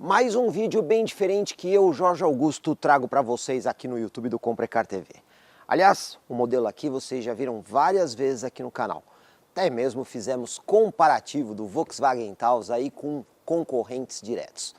Mais um vídeo bem diferente que eu, Jorge Augusto, trago para vocês aqui no YouTube do Comprecar TV. Aliás, o modelo aqui vocês já viram várias vezes aqui no canal. Até mesmo fizemos comparativo do Volkswagen Taos aí com concorrentes diretos.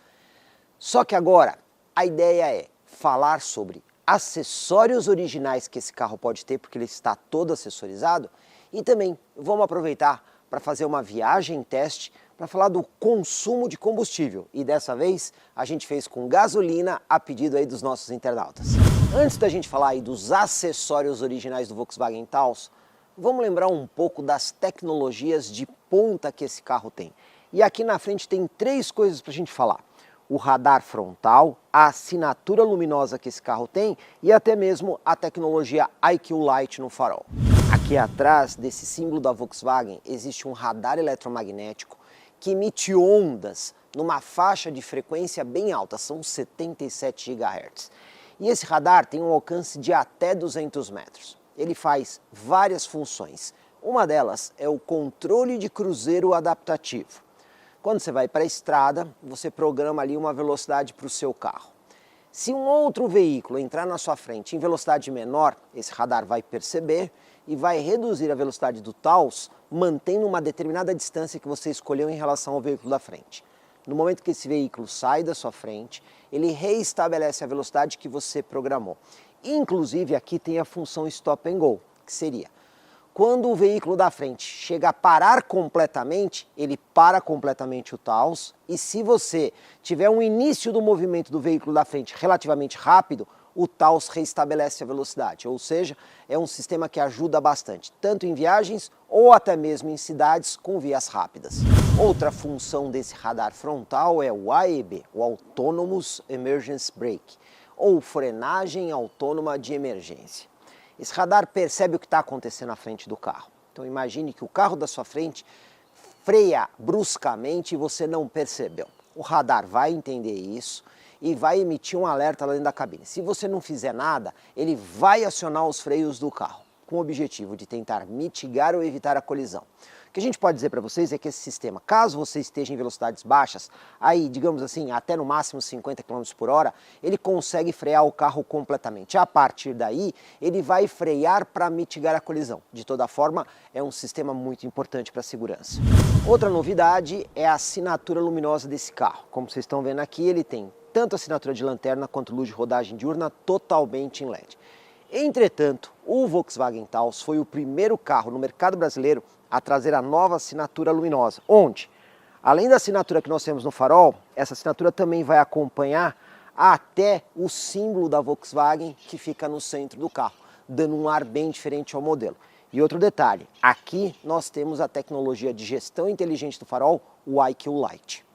Só que agora a ideia é falar sobre acessórios originais que esse carro pode ter, porque ele está todo acessorizado, e também vamos aproveitar para fazer uma viagem teste para falar do consumo de combustível. E dessa vez a gente fez com gasolina a pedido aí dos nossos internautas. Antes da gente falar aí dos acessórios originais do Volkswagen Taos, vamos lembrar um pouco das tecnologias de ponta que esse carro tem. E aqui na frente tem três coisas para a gente falar: o radar frontal, a assinatura luminosa que esse carro tem e até mesmo a tecnologia IQ Light no farol. Aqui atrás desse símbolo da Volkswagen existe um radar eletromagnético que emite ondas numa faixa de frequência bem alta, são 77 GHz. E esse radar tem um alcance de até 200 metros. Ele faz várias funções. Uma delas é o controle de cruzeiro adaptativo. Quando você vai para a estrada, você programa ali uma velocidade para o seu carro. Se um outro veículo entrar na sua frente em velocidade menor, esse radar vai perceber e vai reduzir a velocidade do Taos, mantendo uma determinada distância que você escolheu em relação ao veículo da frente. No momento que esse veículo sai da sua frente, ele reestabelece a velocidade que você programou. Inclusive aqui tem a função Stop and Go, que seria: quando o veículo da frente chega a parar completamente, ele para completamente o Taos, e se você tiver um início do movimento do veículo da frente relativamente rápido, o Taos reestabelece a velocidade. Ou seja, é um sistema que ajuda bastante, tanto em viagens ou até mesmo em cidades com vias rápidas. Outra função desse radar frontal é o AEB, o Autonomous Emergency Brake, ou frenagem autônoma de emergência. Esse radar percebe o que está acontecendo na frente do carro. Então imagine que o carro da sua frente freia bruscamente e você não percebeu. O radar vai entender isso e vai emitir um alerta lá dentro da cabine. Se você não fizer nada, ele vai acionar os freios do carro, com o objetivo de tentar mitigar ou evitar a colisão. O que a gente pode dizer para vocês é que esse sistema, caso você esteja em velocidades baixas, aí digamos assim, até no máximo 50 km por hora, ele consegue frear o carro completamente. A partir daí, ele vai frear para mitigar a colisão. De toda forma, é um sistema muito importante para a segurança. Outra novidade é a assinatura luminosa desse carro. Como vocês estão vendo aqui, ele tem tanto assinatura de lanterna quanto luz de rodagem diurna totalmente em LED. Entretanto, o Volkswagen Taos foi o primeiro carro no mercado brasileiro a trazer a nova assinatura luminosa, onde, além da assinatura que nós temos no farol, essa assinatura também vai acompanhar até o símbolo da Volkswagen que fica no centro do carro, dando um ar bem diferente ao modelo. E outro detalhe, aqui nós temos a tecnologia de gestão inteligente do farol, o IQ Light.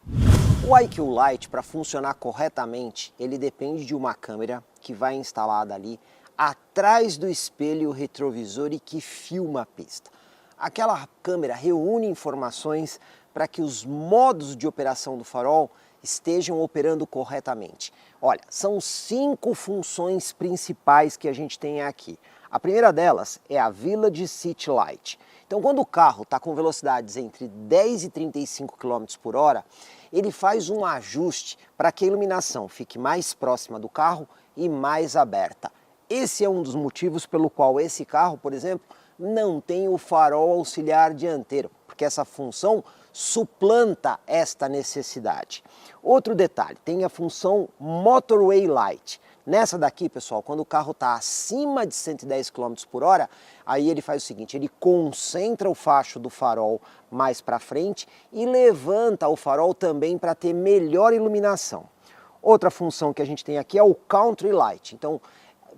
O IQ Light, para funcionar corretamente, ele depende de uma câmera que vai instalada ali atrás do espelho retrovisor e que filma a pista. Aquela câmera reúne informações para que os modos de operação do farol estejam operando corretamente. Olha, são 5 funções principais que a gente tem aqui. A primeira delas é a Village City Light. Então, quando o carro está com velocidades entre 10 e 35 km por hora, ele faz um ajuste para que a iluminação fique mais próxima do carro e mais aberta. Esse é um dos motivos pelo qual esse carro, por exemplo, não tem o farol auxiliar dianteiro, porque essa função suplanta esta necessidade. Outro detalhe, tem a função Motorway Light. Nessa daqui, pessoal, quando o carro está acima de 110 km por hora, aí ele faz o seguinte: ele concentra o facho do farol mais para frente e levanta o farol também para ter melhor iluminação. Outra função que a gente tem aqui é o Country Light. Então,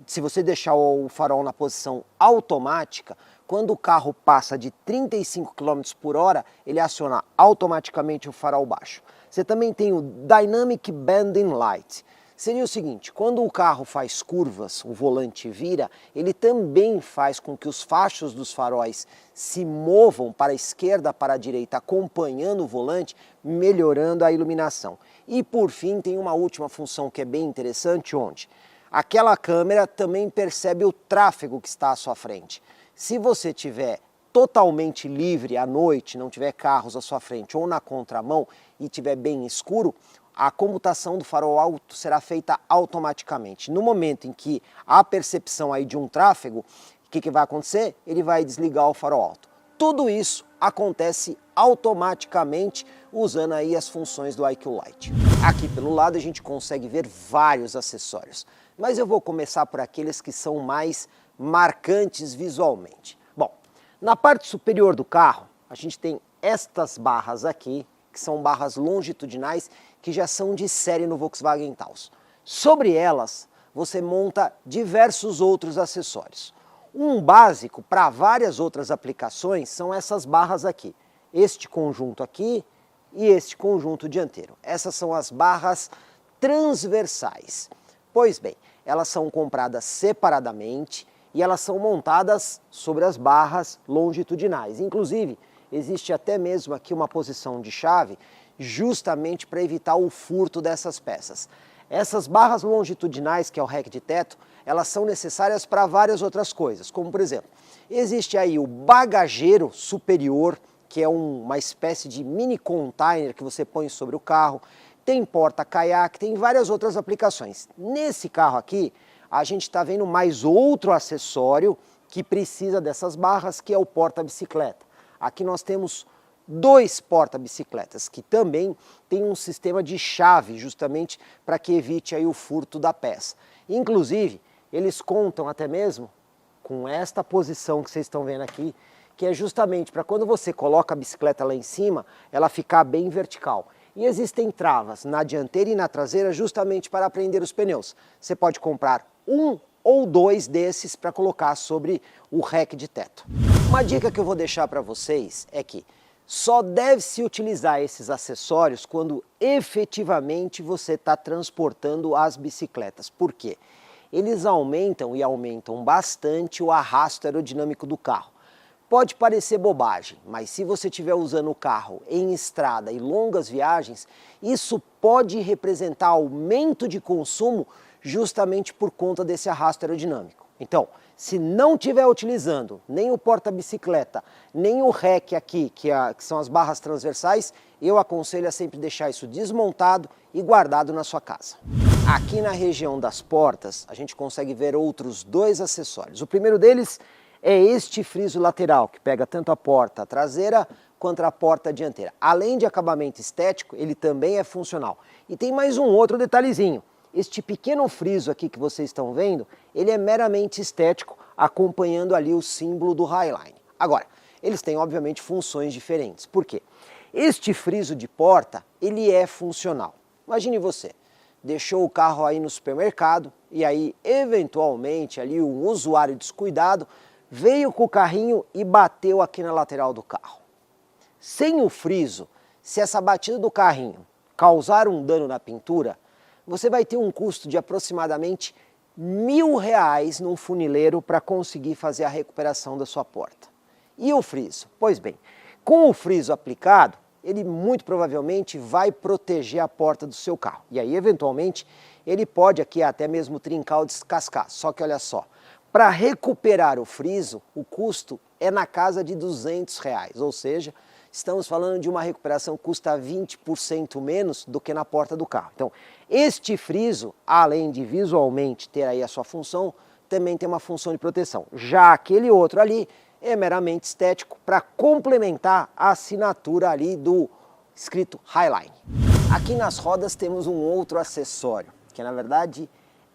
se você deixar o farol na posição automática, quando o carro passa de 35 km por hora, ele aciona automaticamente o farol baixo. Você também tem o Dynamic Bending Light. Seria o seguinte: quando o carro faz curvas, o volante vira, ele também faz com que os fachos dos faróis se movam para a esquerda, para a direita, acompanhando o volante, melhorando a iluminação. E por fim tem uma última função que é bem interessante, onde aquela câmera também percebe o tráfego que está à sua frente. Se você tiver totalmente livre à noite, não tiver carros à sua frente ou na contramão e tiver bem escuro, a comutação do farol alto será feita automaticamente. No momento em que há percepção aí de um tráfego, o que vai acontecer? Ele vai desligar o farol alto. Tudo isso acontece automaticamente usando aí as funções do IQ Light. Aqui pelo lado a gente consegue ver vários acessórios, mas eu vou começar por aqueles que são mais marcantes visualmente. Bom, na parte superior do carro a gente tem estas barras aqui, que são barras longitudinais que já são de série no Volkswagen Taos. Sobre elas você monta diversos outros acessórios. Um básico para várias outras aplicações são essas barras aqui. Este conjunto aqui e este conjunto dianteiro. Essas são as barras transversais. Pois bem, elas são compradas separadamente e elas são montadas sobre as barras longitudinais. Inclusive, existe até mesmo aqui uma posição de chave justamente para evitar o furto dessas peças. Essas barras longitudinais, que é o REC de teto, elas são necessárias para várias outras coisas, como por exemplo, existe aí o bagageiro superior, que é uma espécie de mini container que você põe sobre o carro, tem porta-caiaque, tem várias outras aplicações. Nesse carro aqui, a gente está vendo mais outro acessório que precisa dessas barras, que é o porta-bicicleta. Aqui nós temos dois porta-bicicletas que também tem um sistema de chave justamente para que evite aí o furto da peça. Inclusive, eles contam até mesmo com esta posição que vocês estão vendo aqui, que é justamente para quando você coloca a bicicleta lá em cima, ela ficar bem vertical. E existem travas na dianteira e na traseira justamente para prender os pneus. Você pode comprar um ou dois desses para colocar sobre o REC de teto. Uma dica que eu vou deixar para vocês é que só deve-se utilizar esses acessórios quando efetivamente você está transportando as bicicletas. Por quê? Eles aumentam e aumentam bastante o arrasto aerodinâmico do carro. Pode parecer bobagem, mas se você estiver usando o carro em estrada e longas viagens, isso pode representar aumento de consumo justamente por conta desse arrasto aerodinâmico. Então, se não estiver utilizando nem o porta-bicicleta, nem o REC aqui, que são as barras transversais, eu aconselho a sempre deixar isso desmontado e guardado na sua casa. Aqui na região das portas, a gente consegue ver outros dois acessórios. O primeiro deles é este friso lateral, que pega tanto a porta traseira quanto a porta dianteira. Além de acabamento estético, ele também é funcional. E tem mais um outro detalhezinho. Este pequeno friso aqui que vocês estão vendo, ele é meramente estético, acompanhando ali o símbolo do Highline. Agora, eles têm obviamente funções diferentes. Por quê? Este friso de porta, ele é funcional. Imagine você, deixou o carro aí no supermercado e aí eventualmente ali um usuário descuidado veio com o carrinho e bateu aqui na lateral do carro. Sem o friso, se essa batida do carrinho causar um dano na pintura, você vai ter um custo de aproximadamente R$1.000 num funileiro para conseguir fazer a recuperação da sua porta. E o friso? Pois bem, com o friso aplicado, ele muito provavelmente vai proteger a porta do seu carro. E aí, eventualmente, ele pode aqui até mesmo trincar ou descascar. Só que olha só, para recuperar o friso, o custo é na casa de R$200, ou seja, estamos falando de uma recuperação que custa 20% menos do que na porta do carro. Então, este friso, além de visualmente ter aí a sua função, também tem uma função de proteção. Já aquele outro ali é meramente estético para complementar a assinatura ali do escrito Highline. Aqui nas rodas temos um outro acessório, que é na verdade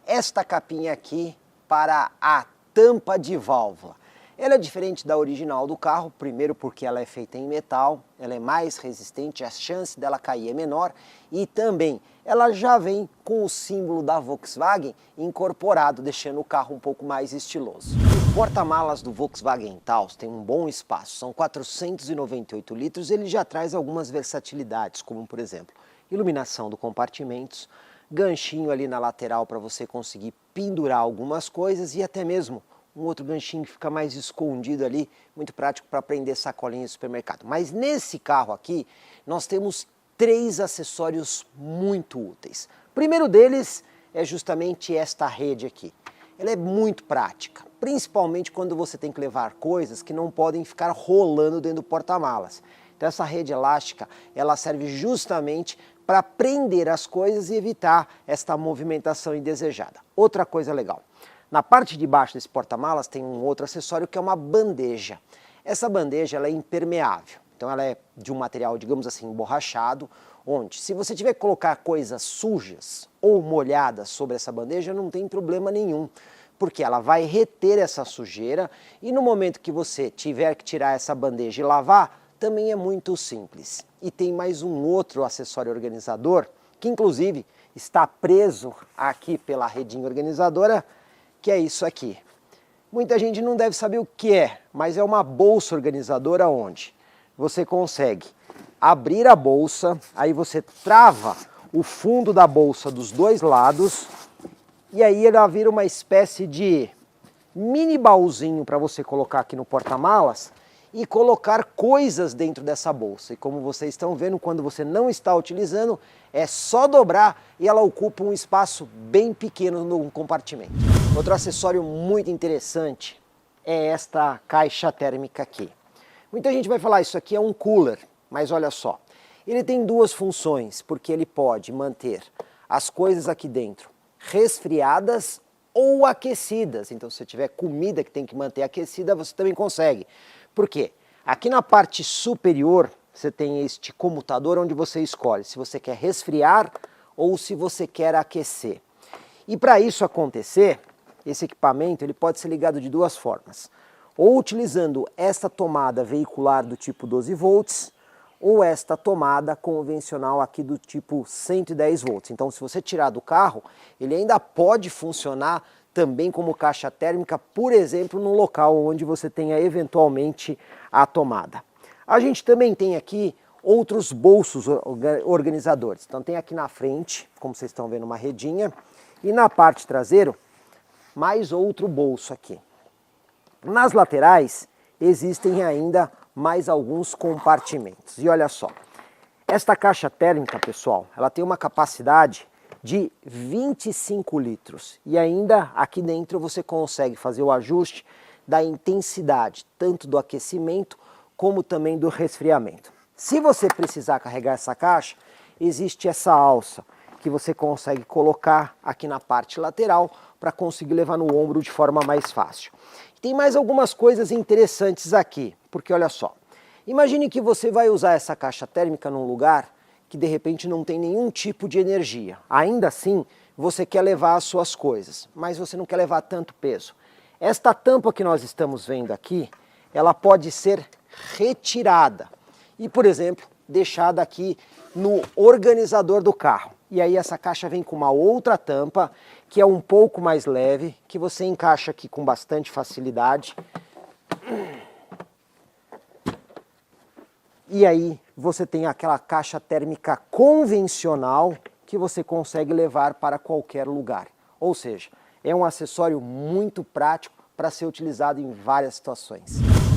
esta capinha aqui para a tampa de válvula. Ela é diferente da original do carro, primeiro porque ela é feita em metal, ela é mais resistente, a chance dela cair é menor e também ela já vem com o símbolo da Volkswagen incorporado, deixando o carro um pouco mais estiloso. O porta-malas do Volkswagen Taos tem um bom espaço, são 498 litros, ele já traz algumas versatilidades, como por exemplo, iluminação do compartimentos, ganchinho ali na lateral para você conseguir pendurar algumas coisas e até mesmo um outro ganchinho que fica mais escondido ali, muito prático para prender sacolinha de supermercado. Mas nesse carro aqui, nós temos 3 acessórios muito úteis. O primeiro deles é justamente esta rede aqui. Ela é muito prática, principalmente quando você tem que levar coisas que não podem ficar rolando dentro do porta-malas. Então essa rede elástica, ela serve justamente para prender as coisas e evitar esta movimentação indesejada. Outra coisa legal, na parte de baixo desse porta-malas tem um outro acessório que é uma bandeja. Essa bandeja ela é impermeável, então ela é de um material, digamos assim, emborrachado, onde se você tiver que colocar coisas sujas ou molhadas sobre essa bandeja, não tem problema nenhum, porque ela vai reter essa sujeira e no momento que você tiver que tirar essa bandeja e lavar, também é muito simples. E tem mais um outro acessório organizador, que inclusive está preso aqui pela redinha organizadora, que é isso aqui. Muita gente não deve saber o que é, mas é uma bolsa organizadora onde você consegue abrir a bolsa, aí você trava o fundo da bolsa dos dois lados e aí ela vira uma espécie de mini baúzinho para você colocar aqui no porta-malas e colocar coisas dentro dessa bolsa. E como vocês estão vendo, quando você não está utilizando, é só dobrar e ela ocupa um espaço bem pequeno no compartimento. Outro acessório muito interessante é esta caixa térmica aqui. Muita gente vai falar, isso aqui é um cooler, mas olha só, ele tem duas funções, porque ele pode manter as coisas aqui dentro resfriadas ou aquecidas. Então se você tiver comida que tem que manter aquecida, você também consegue. Por quê? Aqui na parte superior você tem este comutador onde você escolhe se você quer resfriar ou se você quer aquecer. E para isso acontecer, esse equipamento ele pode ser ligado de duas formas. Ou utilizando esta tomada veicular do tipo 12 volts, ou esta tomada convencional aqui do tipo 110 volts. Então se você tirar do carro, ele ainda pode funcionar também como caixa térmica, por exemplo, no local onde você tenha eventualmente a tomada. A gente também tem aqui outros bolsos organizadores. Então tem aqui na frente, como vocês estão vendo, uma redinha, e na parte traseira, mais outro bolso aqui. Nas laterais existem ainda mais alguns compartimentos. E olha só, esta caixa térmica, pessoal, ela tem uma capacidade de 25 litros. E ainda aqui dentro você consegue fazer o ajuste da intensidade, tanto do aquecimento como também do resfriamento. Se você precisar carregar essa caixa, existe essa alça que você consegue colocar aqui na parte lateral para conseguir levar no ombro de forma mais fácil. Tem mais algumas coisas interessantes aqui, porque olha só, imagine que você vai usar essa caixa térmica num lugar que de repente não tem nenhum tipo de energia. Ainda assim, você quer levar as suas coisas, mas você não quer levar tanto peso. Esta tampa que nós estamos vendo aqui, ela pode ser retirada e, por exemplo, deixada aqui no organizador do carro. E aí essa caixa vem com uma outra tampa, que é um pouco mais leve, que você encaixa aqui com bastante facilidade. E aí você tem aquela caixa térmica convencional que você consegue levar para qualquer lugar. Ou seja, é um acessório muito prático para ser utilizado em várias situações.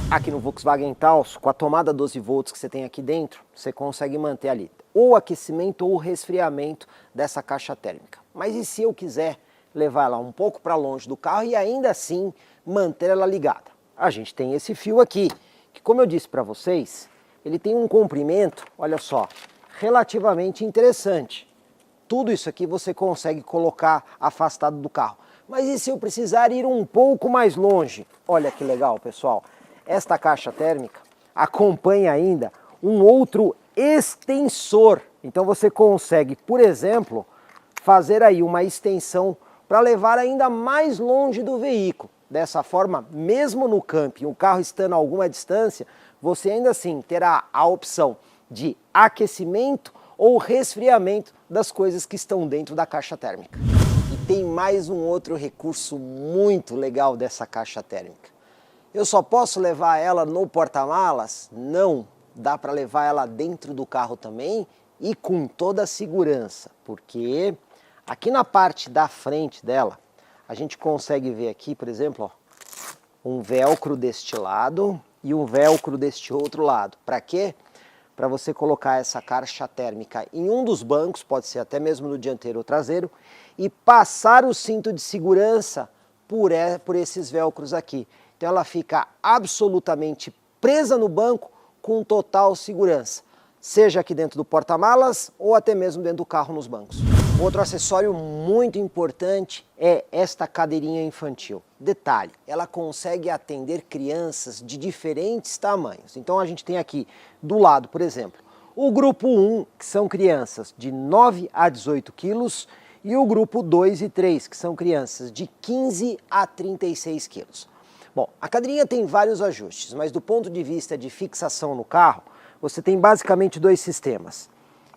Aqui no Volkswagen Taos, com a tomada 12 volts que você tem aqui dentro, você consegue manter ali ou aquecimento ou resfriamento dessa caixa térmica. Mas e se eu quiser levar ela um pouco para longe do carro e ainda assim manter ela ligada? A gente tem esse fio aqui, que como eu disse para vocês, ele tem um comprimento, olha só, relativamente interessante. Tudo isso aqui você consegue colocar afastado do carro. Mas e se eu precisar ir um pouco mais longe? Olha que legal, pessoal. Esta caixa térmica acompanha ainda um outro extensor. Então você consegue, por exemplo, fazer aí uma extensão para levar ainda mais longe do veículo. Dessa forma, mesmo no camping, o carro estando a alguma distância, você ainda assim terá a opção de aquecimento ou resfriamento das coisas que estão dentro da caixa térmica. E tem mais um outro recurso muito legal dessa caixa térmica. Eu só posso levar ela no porta-malas? Não, dá para levar ela dentro do carro também e com toda a segurança, porque aqui na parte da frente dela, a gente consegue ver aqui, por exemplo, ó, um velcro deste lado e um velcro deste outro lado. Para quê? Para você colocar essa caixa térmica em um dos bancos, pode ser até mesmo no dianteiro ou traseiro, e passar o cinto de segurança por esses velcros aqui. Então ela fica absolutamente presa no banco com total segurança, seja aqui dentro do porta-malas ou até mesmo dentro do carro nos bancos. Outro acessório muito importante é esta cadeirinha infantil. Detalhe, ela consegue atender crianças de diferentes tamanhos. Então a gente tem aqui do lado, por exemplo, o grupo 1, que são crianças de 9 a 18 quilos, e o grupo 2 e 3, que são crianças de 15 a 36 quilos. Bom, a cadeirinha tem vários ajustes, mas do ponto de vista de fixação no carro, você tem basicamente dois sistemas.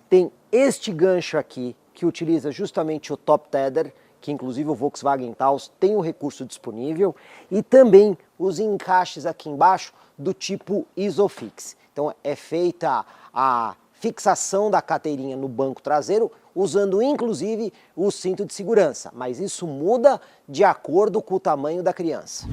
Tem este gancho aqui, que utiliza justamente o top tether, que inclusive o Volkswagen Taos tem o recurso disponível, e também os encaixes aqui embaixo do tipo Isofix. Então é feita a fixação da carteirinha no banco traseiro, usando inclusive o cinto de segurança, mas isso muda de acordo com o tamanho da criança.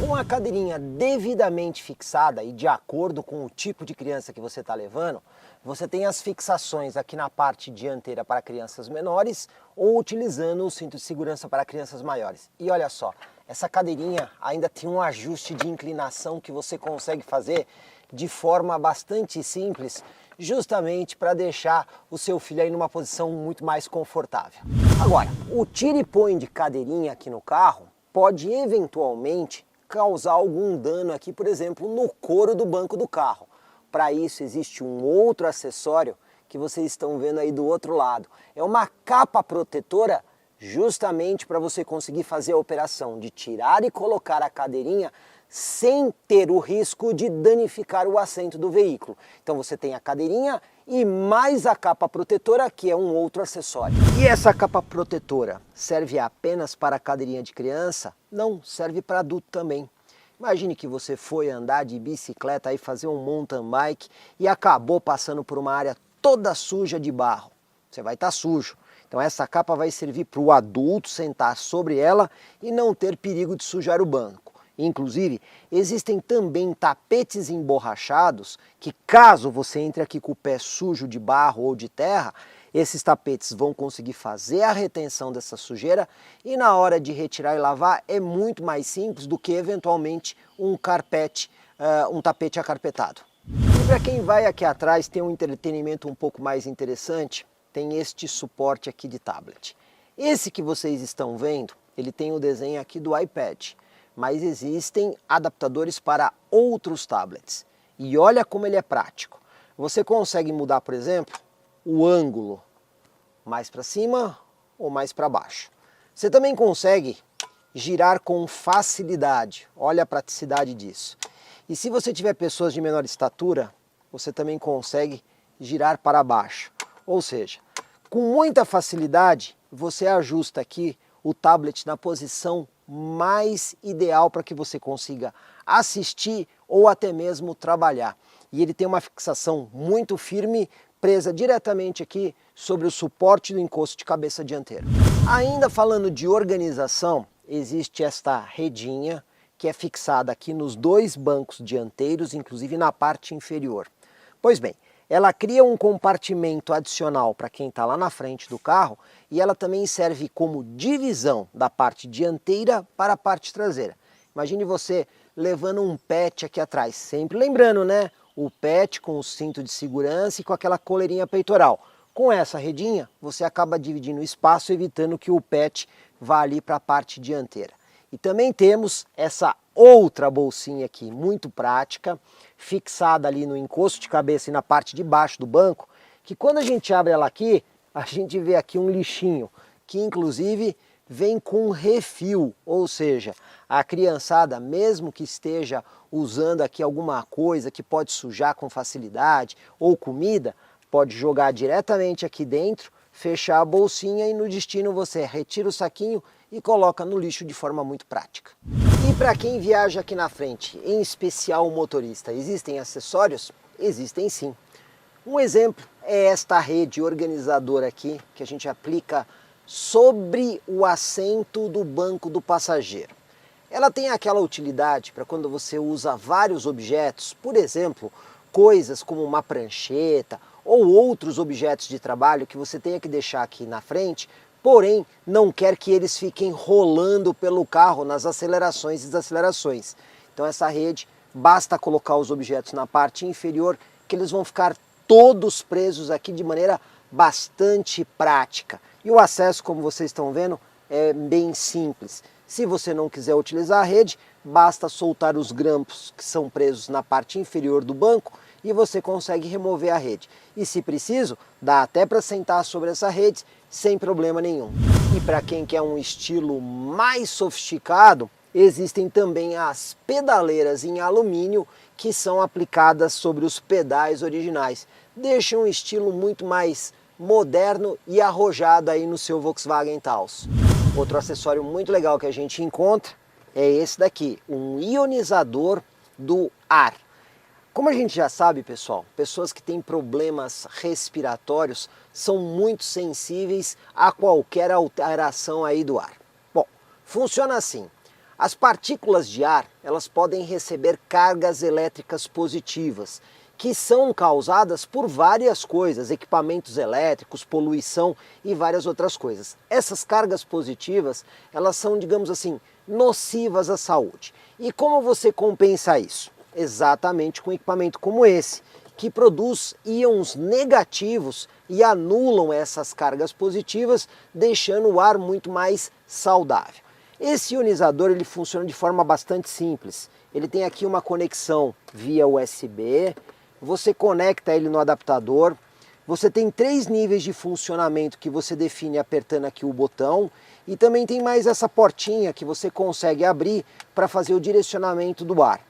Com a cadeirinha devidamente fixada e de acordo com o tipo de criança que você está levando, você tem as fixações aqui na parte dianteira para crianças menores ou utilizando o cinto de segurança para crianças maiores. E olha só, essa cadeirinha ainda tem um ajuste de inclinação que você consegue fazer de forma bastante simples, justamente para deixar o seu filho aí numa posição muito mais confortável. Agora, o tira e põe de cadeirinha aqui no carro pode eventualmente causar algum dano aqui, por exemplo, no couro do banco do carro. Para isso existe um outro acessório que vocês estão vendo aí do outro lado. É uma capa protetora justamente para você conseguir fazer a operação de tirar e colocar a cadeirinha sem ter o risco de danificar o assento do veículo. Então você tem a cadeirinha e mais a capa protetora, que é um outro acessório. E essa capa protetora serve apenas para a cadeirinha de criança? Não, serve para adulto também. Imagine que você foi andar de bicicleta e fazer um mountain bike e acabou passando por uma área toda suja de barro. Você vai estar sujo. Então essa capa vai servir para o adulto sentar sobre ela e não ter perigo de sujar o banco. Inclusive, existem também tapetes emborrachados que, caso você entre aqui com o pé sujo de barro ou de terra, esses tapetes vão conseguir fazer a retenção dessa sujeira e na hora de retirar e lavar é muito mais simples do que eventualmente um tapete acarpetado. E para quem vai aqui atrás ter um entretenimento um pouco mais interessante, tem este suporte aqui de tablet. Esse que vocês estão vendo, ele tem o desenho aqui do iPad, mas existem adaptadores para outros tablets. E olha como ele é prático. Você consegue mudar, por exemplo, o ângulo mais para cima ou mais para baixo. Você também consegue girar com facilidade. Olha a praticidade disso. E se você tiver pessoas de menor estatura, você também consegue girar para baixo. Ou seja, com muita facilidade, você ajusta aqui o tablet na posição mais ideal para que você consiga assistir ou até mesmo trabalhar. E ele tem uma fixação muito firme, presa diretamente aqui sobre o suporte do encosto de cabeça dianteiro. Ainda falando de organização, existe esta redinha que é fixada aqui nos dois bancos dianteiros, inclusive na parte inferior. Pois bem, ela cria um compartimento adicional para quem está lá na frente do carro e ela também serve como divisão da parte dianteira para a parte traseira. Imagine você levando um pet aqui atrás, sempre lembrando, né? O pet com o cinto de segurança e com aquela coleirinha peitoral. Com essa redinha, você acaba dividindo o espaço, evitando que o pet vá ali para a parte dianteira. E também temos essa outra bolsinha aqui, muito prática, fixada ali no encosto de cabeça e na parte de baixo do banco, que quando a gente abre ela aqui, a gente vê aqui um lixinho, que inclusive vem com refil, ou seja, a criançada, mesmo que esteja usando aqui alguma coisa que pode sujar com facilidade, ou comida, pode jogar diretamente aqui dentro, fechar a bolsinha e no destino você retira o saquinho e coloca no lixo de forma muito prática. E para quem viaja aqui na frente, em especial o motorista, existem acessórios? Existem sim. Um exemplo é esta rede organizadora aqui, que a gente aplica sobre o assento do banco do passageiro. Ela tem aquela utilidade para quando você usa vários objetos, por exemplo, coisas como uma prancheta ou outros objetos de trabalho que você tenha que deixar aqui na frente, porém não quer que eles fiquem rolando pelo carro nas acelerações e desacelerações. Então essa rede basta colocar os objetos na parte inferior que eles vão ficar todos presos aqui de maneira bastante prática. E o acesso, como vocês estão vendo, é bem simples. Se você não quiser utilizar a rede, basta soltar os grampos que são presos na parte inferior do banco e você consegue remover a rede. E se preciso, dá até para sentar sobre essa rede sem problema nenhum. E para quem quer um estilo mais sofisticado, existem também as pedaleiras em alumínio que são aplicadas sobre os pedais originais. Deixam um estilo muito mais moderno e arrojado aí no seu Volkswagen Taos. Outro acessório muito legal que a gente encontra é esse daqui, um ionizador do ar. Como a gente já sabe, pessoal, pessoas que têm problemas respiratórios são muito sensíveis a qualquer alteração aí do ar. Bom, funciona assim. As partículas de ar, elas podem receber cargas elétricas positivas, que são causadas por várias coisas, equipamentos elétricos, poluição e várias outras coisas. Essas cargas positivas, elas são, digamos assim, nocivas à saúde. E como você compensa isso? Exatamente com um equipamento como esse, que produz íons negativos e anulam essas cargas positivas, deixando o ar muito mais saudável. Esse ionizador ele funciona de forma bastante simples. Ele tem aqui uma conexão via USB, você conecta ele no adaptador, você tem 3 níveis de funcionamento que você define apertando aqui o botão e também tem mais essa portinha que você consegue abrir para fazer o direcionamento do ar.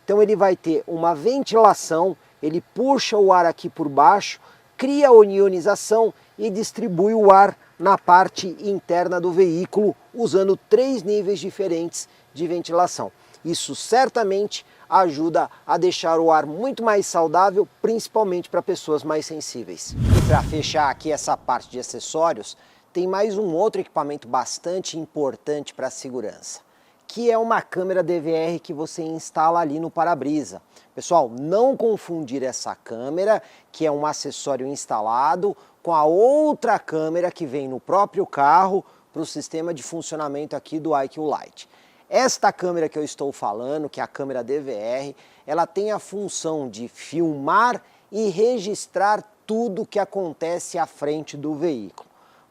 Então ele vai ter uma ventilação, ele puxa o ar aqui por baixo, cria a ionização e distribui o ar na parte interna do veículo usando 3 níveis diferentes de ventilação. Isso certamente ajuda a deixar o ar muito mais saudável, principalmente para pessoas mais sensíveis. E para fechar aqui essa parte de acessórios, tem mais um outro equipamento bastante importante para a segurança, que é uma câmera DVR que você instala ali no para-brisa. Pessoal, não confundir essa câmera, que é um acessório instalado, com a outra câmera que vem no próprio carro para o sistema de funcionamento aqui do IQ Lite. Esta câmera que eu estou falando, que é a câmera DVR, ela tem a função de filmar e registrar tudo que acontece à frente do veículo.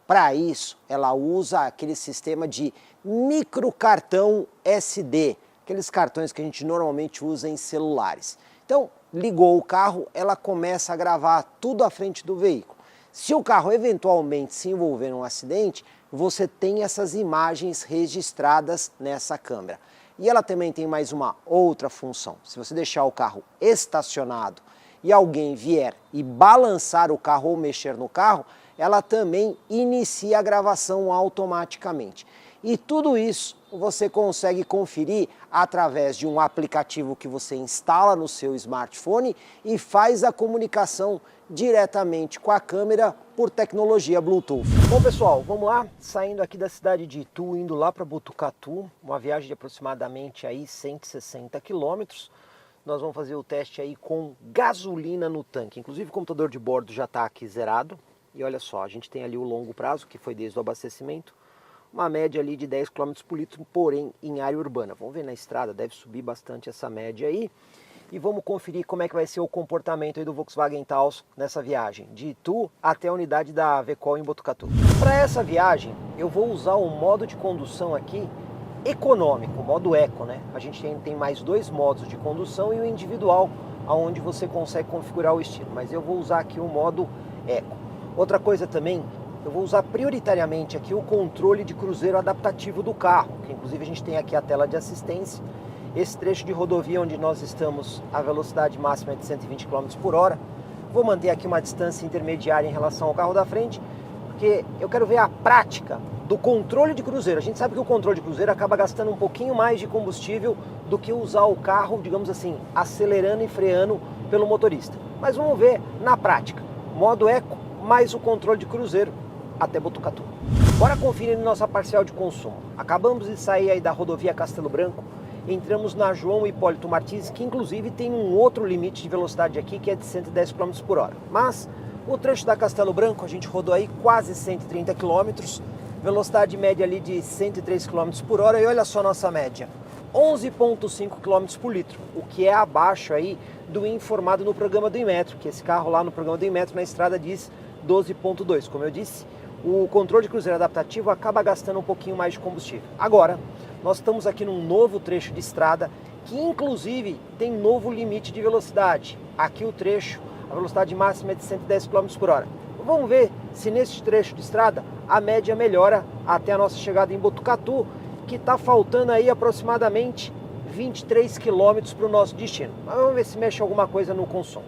Para isso, ela usa aquele sistema de microcartão SD, aqueles cartões que a gente normalmente usa em celulares. Então, ligou o carro, ela começa a gravar tudo à frente do veículo. Se o carro eventualmente se envolver num acidente, você tem essas imagens registradas nessa câmera. E ela também tem mais uma outra função. Se você deixar o carro estacionado e alguém vier e balançar o carro ou mexer no carro, ela também inicia a gravação automaticamente. E tudo isso você consegue conferir através de um aplicativo que você instala no seu smartphone e faz a comunicação diretamente com a câmera por tecnologia Bluetooth. Bom pessoal, vamos lá, saindo aqui da cidade de Itu, indo lá para Botucatu, uma viagem de aproximadamente aí 160 quilômetros. Nós vamos fazer o teste aí com gasolina no tanque, inclusive o computador de bordo já está aqui zerado. E olha só, a gente tem ali o longo prazo, que foi desde o abastecimento, uma média ali de 10 km por litro, porém em área urbana. Vamos ver na estrada, deve subir bastante essa média aí. E vamos conferir como é que vai ser o comportamento aí do Volkswagen Taos nessa viagem, de Itu até a unidade da Vecol em Botucatu. Para essa viagem, eu vou usar o modo de condução aqui econômico, o modo Eco, né? A gente tem mais 2 modos de condução e o individual, onde você consegue configurar o estilo, mas eu vou usar aqui o modo Eco. Outra coisa também, eu vou usar prioritariamente aqui o controle de cruzeiro adaptativo do carro, que inclusive a gente tem aqui a tela de assistência. Esse trecho de rodovia onde nós estamos, a velocidade máxima é de 120 km por hora. Vou manter aqui uma distância intermediária em relação ao carro da frente, porque eu quero ver a prática do controle de cruzeiro. A gente sabe que o controle de cruzeiro acaba gastando um pouquinho mais de combustível do que usar o carro, digamos assim, acelerando e freando pelo motorista. Mas vamos ver na prática. Modo Eco mais o controle de cruzeiro até Botucatu. Bora conferir nossa parcial de consumo. Acabamos de sair aí da rodovia Castelo Branco, entramos na João Hipólito Martins, que inclusive tem um outro limite de velocidade aqui, que é de 110 km por hora. Mas o trecho da Castelo Branco, a gente rodou aí quase 130 km, velocidade média ali de 103 km por hora, e olha só a nossa média, 11,5 km por litro, o que é abaixo aí do informado no programa do Inmetro, que esse carro lá no programa do Inmetro na estrada diz 12,2. Como eu disse, o controle de cruzeiro adaptativo acaba gastando um pouquinho mais de combustível. Agora, nós estamos aqui num novo trecho de estrada que inclusive tem novo limite de velocidade. Aqui o trecho, a velocidade máxima é de 110 km por hora. Vamos ver se nesse trecho de estrada a média melhora até a nossa chegada em Botucatu, que está faltando aí aproximadamente 23 km para o nosso destino. Mas vamos ver se mexe alguma coisa no consumo.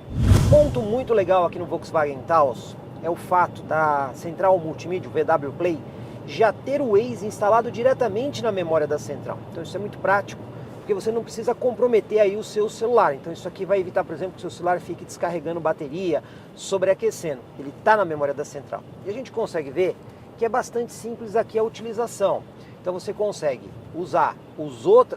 Ponto muito legal aqui no Volkswagen Taos é o fato da central multimídia, o VW Play, já ter o Waze instalado diretamente na memória da central. Então isso é muito prático, porque você não precisa comprometer aí o seu celular. Então isso aqui vai evitar, por exemplo, que o seu celular fique descarregando bateria, sobreaquecendo. Ele está na memória da central. E a gente consegue ver que é bastante simples aqui a utilização. Então você consegue usar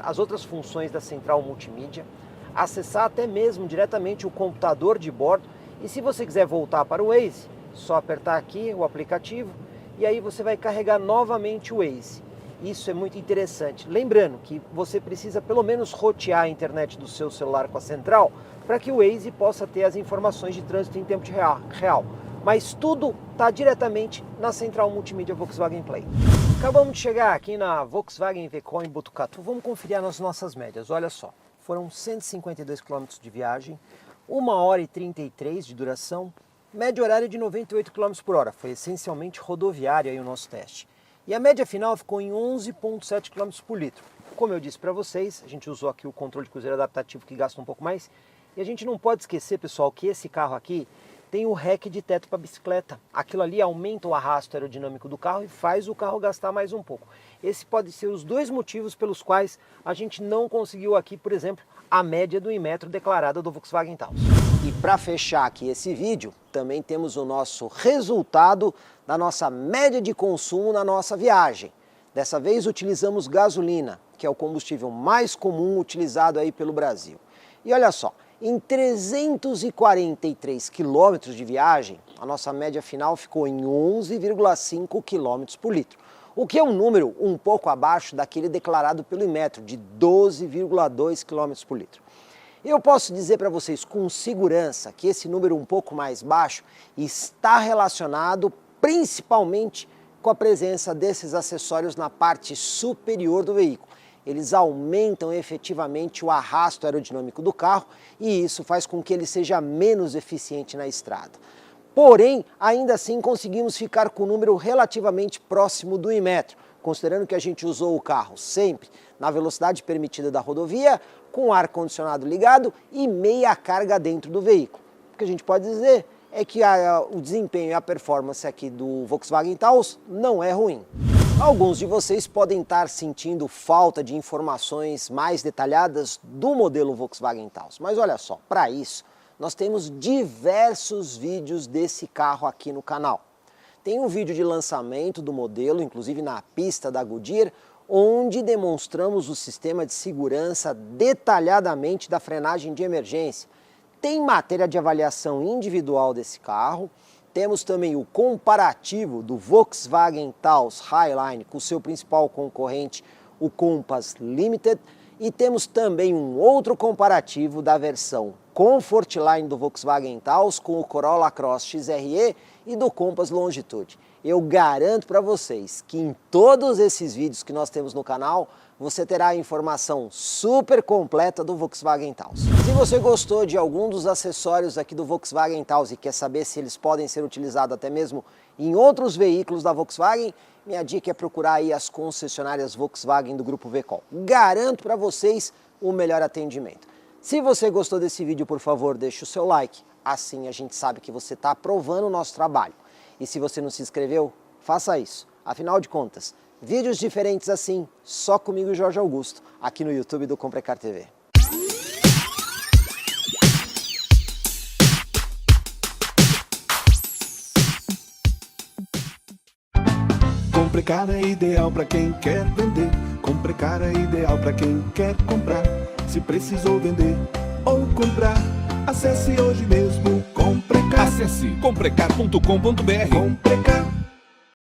as outras funções da central multimídia, acessar até mesmo diretamente o computador de bordo, e se você quiser voltar para o Waze, só apertar aqui o aplicativo e aí você vai carregar novamente o Waze. Isso é muito interessante. Lembrando que você precisa pelo menos rotear a internet do seu celular com a central para que o Waze possa ter as informações de trânsito em tempo real. Mas tudo está diretamente na central multimídia Volkswagen Play. Acabamos de chegar aqui na Volkswagen Veco em Botucatu. Vamos conferir as nossas médias. Olha só, foram 152 km de viagem, 1 hora e 33 de duração, média horária de 98 km por hora. Foi essencialmente rodoviária aí o nosso teste. E a média final ficou em 11,7 km por litro. Como eu disse para vocês, a gente usou aqui o controle de cruzeiro adaptativo que gasta um pouco mais. E a gente não pode esquecer, pessoal, que esse carro aqui tem o REC de teto para bicicleta. Aquilo ali aumenta o arrasto aerodinâmico do carro e faz o carro gastar mais um pouco. Esse pode ser os dois motivos pelos quais a gente não conseguiu aqui, por exemplo, a média do Inmetro declarada do Volkswagen Taos. E para fechar aqui esse vídeo, também temos o nosso resultado da nossa média de consumo na nossa viagem. Dessa vez utilizamos gasolina, que é o combustível mais comum utilizado aí pelo Brasil. E olha só, em 343 quilômetros de viagem, a nossa média final ficou em 11,5 km por litro, o que é um número um pouco abaixo daquele declarado pelo Inmetro, de 12,2 km por litro. Eu posso dizer para vocês com segurança que esse número um pouco mais baixo está relacionado principalmente com a presença desses acessórios na parte superior do veículo. Eles aumentam efetivamente o arrasto aerodinâmico do carro e isso faz com que ele seja menos eficiente na estrada. Porém, ainda assim conseguimos ficar com um número relativamente próximo do Inmetro, considerando que a gente usou o carro sempre na velocidade permitida da rodovia, com o ar-condicionado ligado e meia carga dentro do veículo. O que a gente pode dizer é que o desempenho e a performance aqui do Volkswagen Taos não é ruim. Alguns de vocês podem estar sentindo falta de informações mais detalhadas do modelo Volkswagen Taos, mas olha só, para isso nós temos diversos vídeos desse carro aqui no canal. Tem um vídeo de lançamento do modelo, inclusive na pista da Goodyear, onde demonstramos o sistema de segurança detalhadamente da frenagem de emergência. Tem matéria de avaliação individual desse carro. Temos também o comparativo do Volkswagen Taos Highline com seu principal concorrente, o Compass Limited. E temos também um outro comparativo da versão Comfortline do Volkswagen Taos com o Corolla Cross XRE e do Compass Longitude. Eu garanto para vocês que em todos esses vídeos que nós temos no canal, você terá a informação super completa do Volkswagen Taos. Se você gostou de algum dos acessórios aqui do Volkswagen Taos e quer saber se eles podem ser utilizados até mesmo em outros veículos da Volkswagen, minha dica é procurar aí as concessionárias Volkswagen do Grupo Veco. Garanto para vocês o melhor atendimento. Se você gostou desse vídeo, por favor, deixe o seu like. Assim a gente sabe que você está aprovando o nosso trabalho. E se você não se inscreveu, faça isso. Afinal de contas, vídeos diferentes assim, só comigo e Jorge Augusto, aqui no YouTube do Comprecar TV. Comprecar é ideal para quem quer vender. Comprecar é ideal para quem quer comprar. Se precisou vender ou comprar, acesse hoje mesmo Comprecar. Acesse comprecar.com.br. Comprecar.